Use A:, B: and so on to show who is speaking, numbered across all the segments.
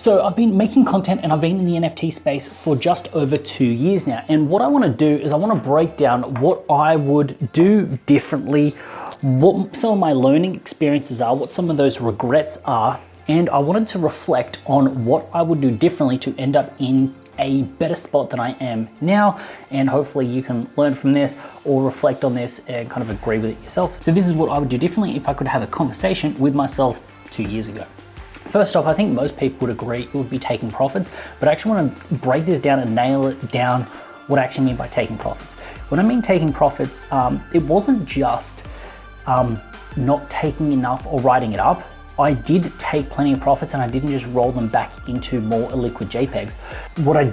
A: So I've been making content and I've been in the NFT space for just over 2 years now. And what I want to do is I want to break down what I would do differently, what some of my learning experiences are, what some of those regrets are. And I wanted to reflect on what I would do differently to end up in a better spot than I am now. And hopefully you can learn from this or reflect on this and kind of agree with it yourself. So this is what I would do differently if I could have a conversation with myself 2 years ago. First off, I think most people would agree it would be taking profits, but I actually want to break this down and nail it down what I actually mean by taking profits. When I mean taking profits, it wasn't just not taking enough or writing it up. I did take plenty of profits and I didn't just roll them back into more illiquid JPEGs. What I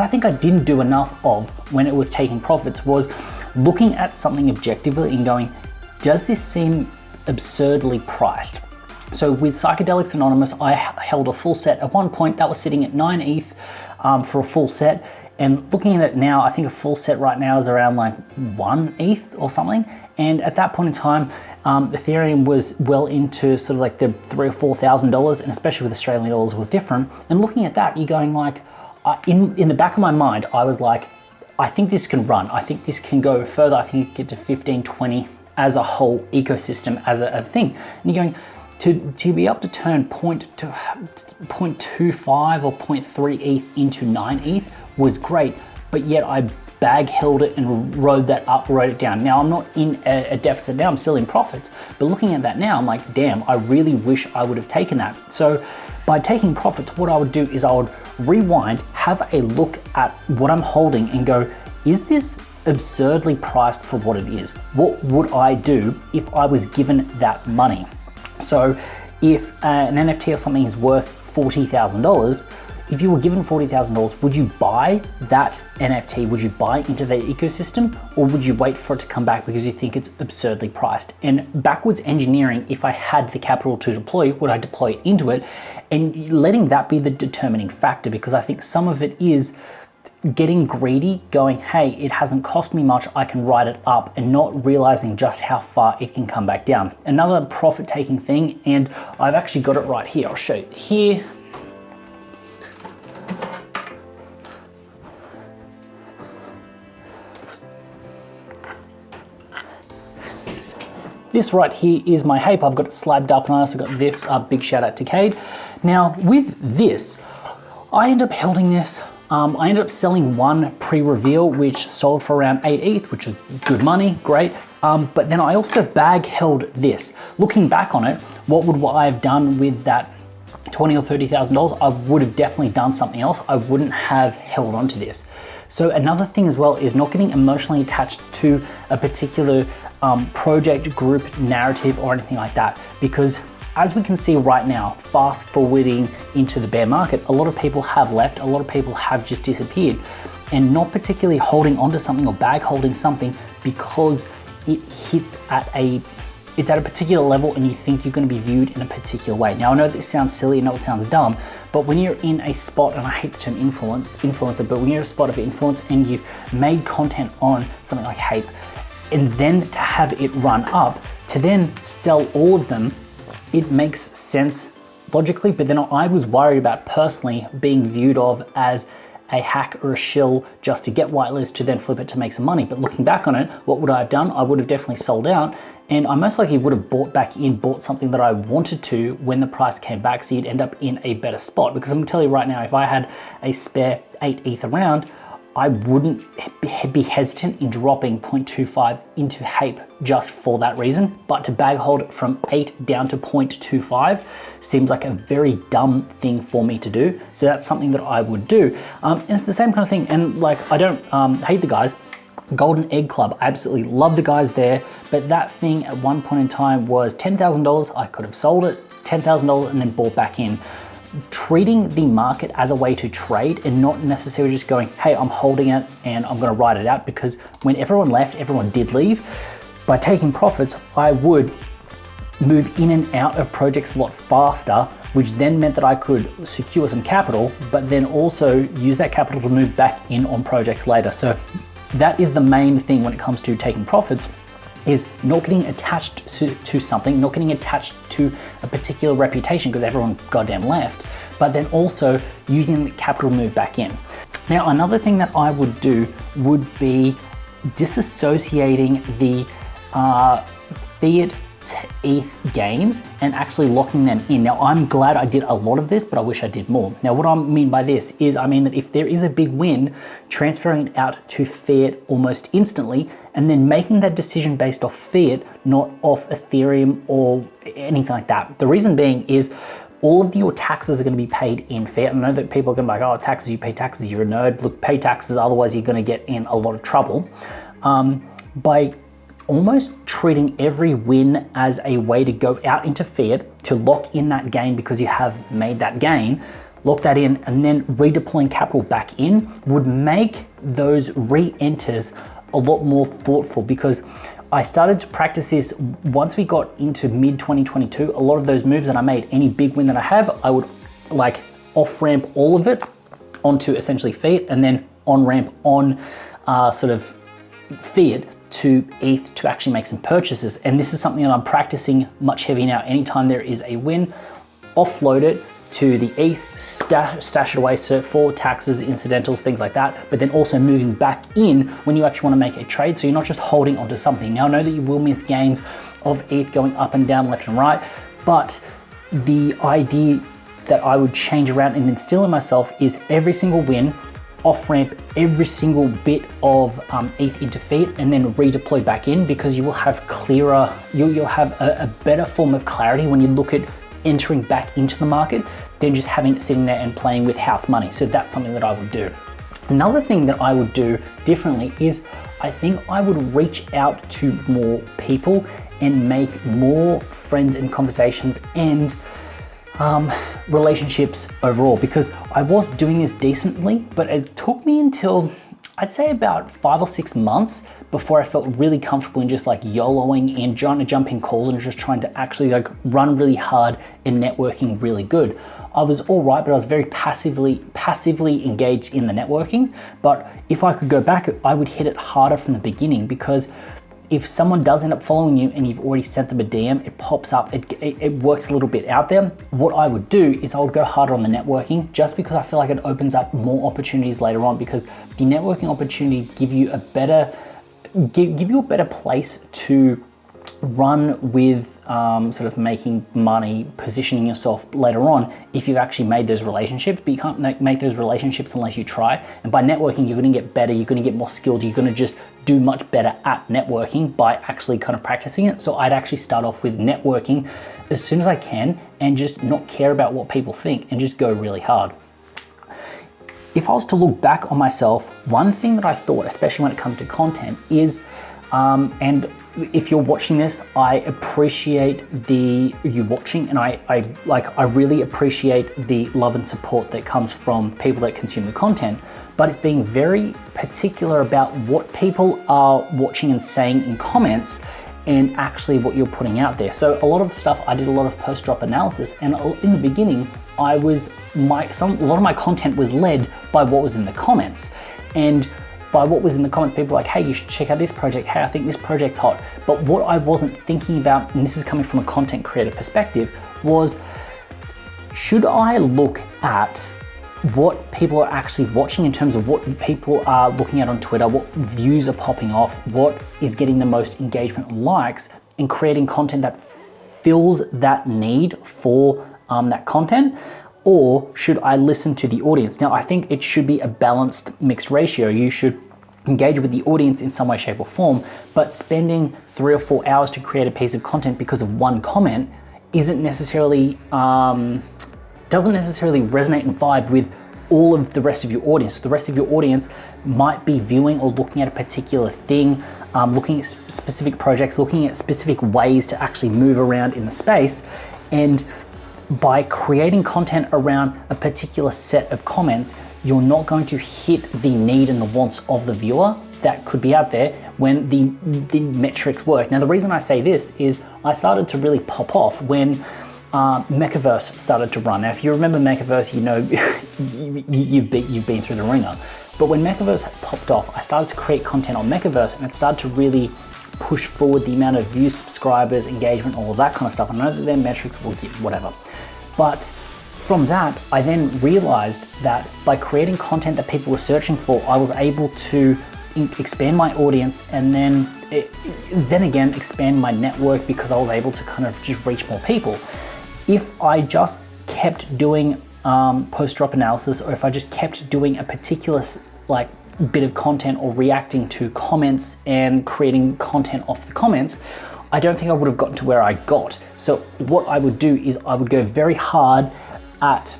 A: think I didn't do enough of when it was taking profits was looking at something objectively and going, does this seem absurdly priced? So with Psychedelics Anonymous, I held a full set. At one point that was sitting at 9 ETH for a full set. And looking at it now, I think a full set right now is around like 1 ETH or something. And at that point in time, Ethereum was well into sort of like the $3,000 or $4,000, and especially with Australian dollars was different. And looking at that, you're going like, in the back of my mind, I was like, I think this can run. I think this can go further. I think it can get to 15, 20 as a whole ecosystem, as a thing. And you're going, to be able to turn 0.25 or 0.3 ETH into 9 ETH was great, but yet I bag held it and rode that up, wrote it down. Now I'm not in a deficit now, I'm still in profits, but looking at that now, I'm like, damn, I really wish I would have taken that. So by taking profits, what I would do is I would rewind, have a look at what I'm holding and go, is this absurdly priced for what it is? What would I do if I was given that money? So if an NFT or something is worth $40,000, if you were given $40,000, would you buy that NFT? Would you buy into the ecosystem, or would you wait for it to come back because you think it's absurdly priced? And backwards engineering, if I had the capital to deploy, would I deploy it into it? And letting that be the determining factor, because I think some of it is getting greedy, going, hey, it hasn't cost me much, I can write it up, and not realizing just how far it can come back down. Another profit-taking thing, and I've actually got it right here, I'll show you here. This right here is my HAPE. I've got it slabbed up, and I also got this, big shout out to Cade. Now with this, I end up holding this. I ended up selling one pre-reveal, which sold for around 8 ETH, which is good money, great. But then I also bag held this. Looking back on it, what would I have done with that $20,000 or $30,000? I would have definitely done something else. I wouldn't have held on to this. So another thing as well is not getting emotionally attached to a particular project, group, narrative, or anything like that, because as we can see right now, fast forwarding into the bear market, a lot of people have left, a lot of people have just disappeared, and not particularly holding onto something or bag holding something because it hits at a particular level and you think you're going to be viewed in a particular way. Now I know this sounds silly, I know it sounds dumb, but when you're in a spot, and I hate the term influencer, but when you're in a spot of influence and you've made content on something like HAPE, and then to have it run up, to then sell all of them, it makes sense logically, but then I was worried about personally being viewed of as a hack or a shill just to get whitelist to then flip it to make some money. But looking back on it, what would I have done? I would have definitely sold out, and I most likely would have bought back in, bought something that I wanted to when the price came back, so you'd end up in a better spot. Because I'm gonna tell you right now, if I had a spare 8 ETH around, I wouldn't be hesitant in dropping 0.25 into HAPE just for that reason, but to bag hold it from 8 down to 0.25 seems like a very dumb thing for me to do. So that's something that I would do. And it's the same kind of thing. And like, I don't hate the guys. Golden Egg Club, I absolutely love the guys there, but that thing at one point in time was $10,000. I could have sold it, $10,000, and then bought back in. Treating the market as a way to trade and not necessarily just going, hey, I'm holding it and I'm gonna ride it out, because when everyone left, everyone did leave. By taking profits, I would move in and out of projects a lot faster, which then meant that I could secure some capital, but then also use that capital to move back in on projects later. So that is the main thing when it comes to taking profits, is not getting attached to something, not getting attached to a particular reputation because everyone goddamn left, but then also using the capital move back in. Now, another thing that I would do would be disassociating the Fiat to ETH gains and actually locking them in. Now, I'm glad I did a lot of this, but I wish I did more. Now, what I mean by this is, I mean that if there is a big win, transferring it out to Fiat almost instantly, and then making that decision based off Fiat, not off Ethereum or anything like that. The reason being is all of your taxes are going to be paid in Fiat. I know that people are going to be like, oh, taxes, you pay taxes, you're a nerd. Look, pay taxes, otherwise you're going to get in a lot of trouble. By almost treating every win as a way to go out into Fiat to lock in that gain because you have made that gain, lock that in, and then redeploying capital back in would make those re-enters a lot more thoughtful, because I started to practice this once we got into mid 2022. A lot of those moves that I made, any big win that I have, I would like off-ramp all of it onto essentially Fiat, and then on-ramp on sort of Fiat to ETH to actually make some purchases. And this is something that I'm practicing much heavier now. Anytime there is a win, offload it to the ETH, stash it away for taxes, incidentals, things like that, but then also moving back in when you actually want to make a trade, so you're not just holding onto something. Now, I know that you will miss gains of ETH going up and down, left and right, but the idea that I would change around and instill in myself is every single win, off-ramp every single bit of ETH into Fiat and then redeploy back in, because you will have clearer, you'll have a better form of clarity when you look at entering back into the market than just having it sitting there and playing with house money. So that's something that I would do. Another thing that I would do differently is I think I would reach out to more people and make more friends and conversations and relationships overall, because I was doing this decently, but it took me until I'd say about 5 or 6 months before I felt really comfortable in just like YOLOing and trying to jump in calls and just trying to actually like run really hard and networking really good. I was all right, but I was very passively engaged in the networking. But if I could go back, I would hit it harder from the beginning, because if someone does end up following you and you've already sent them a DM, it pops up, it works a little bit out there. What I would do is I would go harder on the networking, just because I feel like it opens up more opportunities later on, because the networking opportunity give you a better place to run with sort of making money, positioning yourself later on if you've actually made those relationships. But you can't make those relationships unless you try. And by networking, you're going to get better, you're going to get more skilled, you're going to just do much better at networking by actually kind of practicing it. So I'd actually start off with networking as soon as I can and just not care about what people think and just go really hard. If I was to look back on myself, one thing that I thought, especially when it comes to content, is and if you're watching this, I appreciate you watching, and I really appreciate the love and support that comes from people that consume the content, but it's being very particular about what people are watching and saying in comments and actually what you're putting out there. So a lot of the stuff, I did a lot of post-drop analysis, and in the beginning, a lot of my content was led by what was in the comments. And by what was in the comments, people were like, hey, you should check out this project. Hey, I think this project's hot. But what I wasn't thinking about, and this is coming from a content creator perspective, was should I look at what people are actually watching in terms of what people are looking at on Twitter, what views are popping off, what is getting the most engagement and likes, and creating content that fills that need for that content? Or should I listen to the audience? Now, I think it should be a balanced mixed ratio. You should engage with the audience in some way, shape or form, but spending 3 or 4 hours to create a piece of content because of one comment doesn't necessarily resonate and vibe with all of the rest of your audience. The rest of your audience might be viewing or looking at a particular thing, looking at specific projects, looking at specific ways to actually move around in the space. And by creating content around a particular set of comments, you're not going to hit the need and the wants of the viewer that could be out there when the metrics work. Now, the reason I say this is I started to really pop off when Mechaverse started to run. Now, if you remember Mechaverse, you know you've been through the ringer. But when Mechaverse popped off, I started to create content on Mechaverse, and it started to really push forward the amount of views, subscribers, engagement, all of that kind of stuff. I know that their metrics will get whatever. But from that, I then realized that by creating content that people were searching for, I was able to expand my audience and then again expand my network, because I was able to kind of just reach more people. If I just kept doing post drop analysis, or if I just kept doing a particular like bit of content or reacting to comments and creating content off the comments, I don't think I would have gotten to where I got. So what I would do is I would go very hard at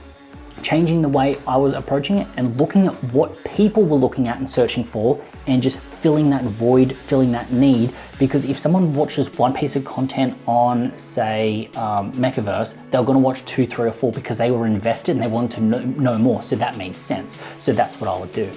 A: changing the way I was approaching it and looking at what people were looking at and searching for, and just filling that void, filling that need. Because if someone watches one piece of content on, say, Mechaverse, they're gonna watch 2, 3, or 4 because they were invested and they wanted to know more, so that made sense. So that's what I would do.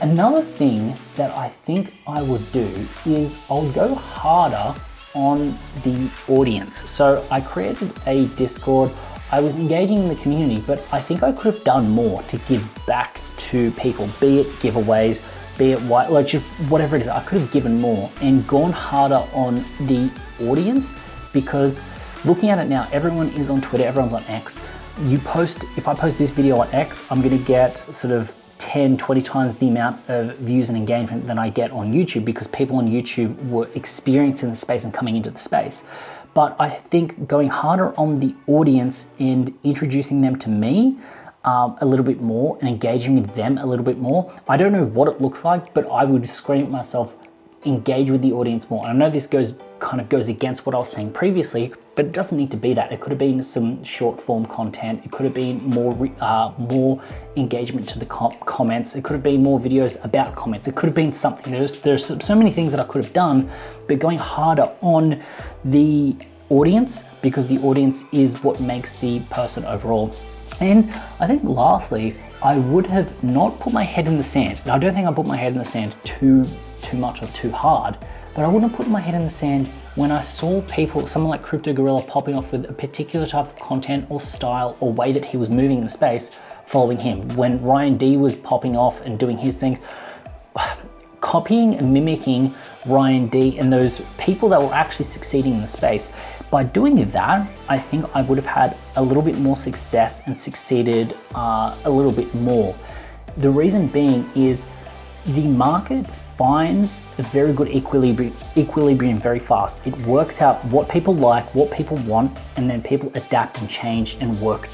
A: Another thing that I think I would do is I would go harder on the audience. So I created a Discord, I was engaging in the community, but I think I could have done more to give back to people, be it giveaways, be it like just whatever it is. I could have given more and gone harder on the audience, because looking at it now, everyone is on Twitter, everyone's on X. If I post this video on X, I'm gonna get sort of 10, 20 times the amount of views and engagement than I get on YouTube, because people on YouTube were experiencing the space and coming into the space. But I think going harder on the audience and introducing them to me a little bit more and engaging with them a little bit more. I don't know what it looks like, but I would scream at myself, engage with the audience more. And I know this kind of goes against what I was saying previously, but it doesn't need to be that. It could have been some short form content. It could have been more engagement to the comments. It could have been more videos about comments. It could have been something. There's so many things that I could have done, but going harder on the audience, because the audience is what makes the person overall. And I think lastly, I would have not put my head in the sand. Now, I don't think I put my head in the sand too much or too hard, but I wouldn't have put my head in the sand when I saw someone like Crypto Gorilla popping off with a particular type of content or style or way that he was moving in the space, following him. When Ryan D was popping off and doing his things, copying and mimicking Ryan D and those people that were actually succeeding in the space. By doing that, I think I would have had a little bit more success and succeeded a little bit more. The reason being is the market finds a very good equilibrium very fast. It works out what people like, what people want, and then people adapt and change and work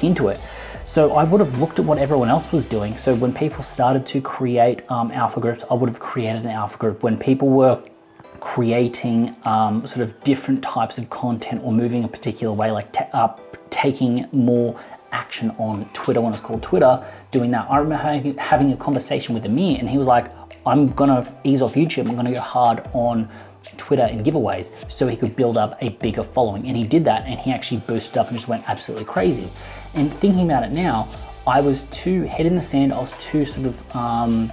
A: into it. So I would have looked at what everyone else was doing. So when people started to create alpha groups, I would have created an alpha group. When people were creating sort of different types of content or moving a particular way, like taking more action on Twitter when it's called Twitter, doing that. I remember having a conversation with Amir, and he was like, I'm gonna ease off YouTube, I'm gonna go hard on Twitter and giveaways so he could build up a bigger following. And he did that, and he actually boosted up and just went absolutely crazy. And thinking about it now, I was too head in the sand, I was too sort of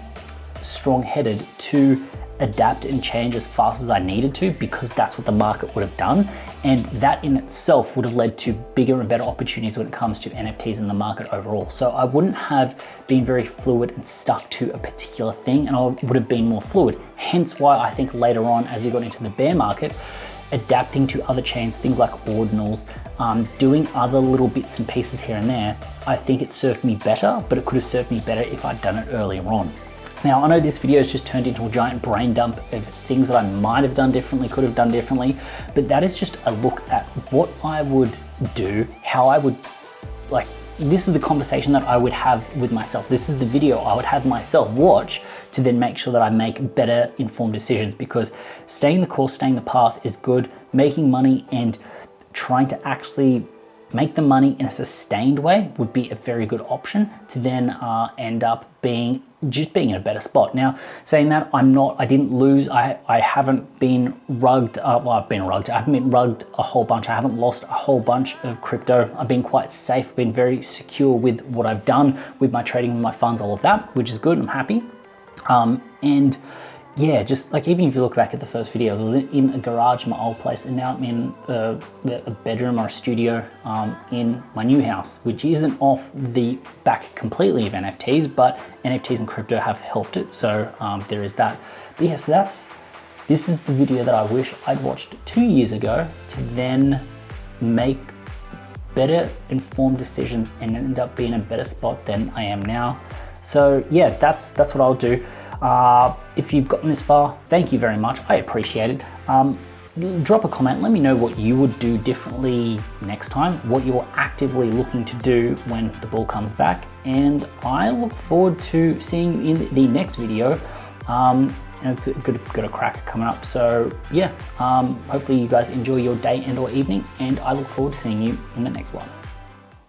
A: strong-headed to adapt and change as fast as I needed to, because that's what the market would have done. And that in itself would have led to bigger and better opportunities when it comes to NFTs in the market overall. So I wouldn't have been very fluid and stuck to a particular thing, and I would have been more fluid. Hence why I think later on, as we got into the bear market, adapting to other chains, things like ordinals, doing other little bits and pieces here and there, I think it served me better, but it could have served me better if I'd done it earlier on. Now, I know this video has just turned into a giant brain dump of things that I might have done differently, could have done differently, but that is just a look at what I would do, how I would, like, this is the conversation that I would have with myself. This is the video I would have myself watch to then make sure that I make better informed decisions, because staying the course, staying the path is good. Making money and trying to actually make the money in a sustained way would be a very good option to then end up being in a better spot. Now, saying that, I didn't lose, I haven't been rugged, well, I've been rugged, I haven't been rugged a whole bunch, I haven't lost a whole bunch of crypto. I've been quite safe, been very secure with what I've done with my trading, with my funds, all of that, which is good, I'm happy. And yeah, just like, even if you look back at the first videos, I was in a garage in my old place, and now I'm in a bedroom or a studio in my new house, which isn't off the back completely of NFTs, but NFTs and crypto have helped it. So there is that. But yeah, so this is the video that I wish I'd watched 2 years ago to then make better informed decisions and end up being in a better spot than I am now. So yeah, that's what I'll do. If you've gotten this far, thank you very much. I appreciate it. Drop a comment, let me know what you would do differently next time, what you're actively looking to do when the bull comes back, and I look forward to seeing you in the next video. And it's got a cracker coming up, so yeah, hopefully you guys enjoy your day and or evening, and I look forward to seeing you in the next one.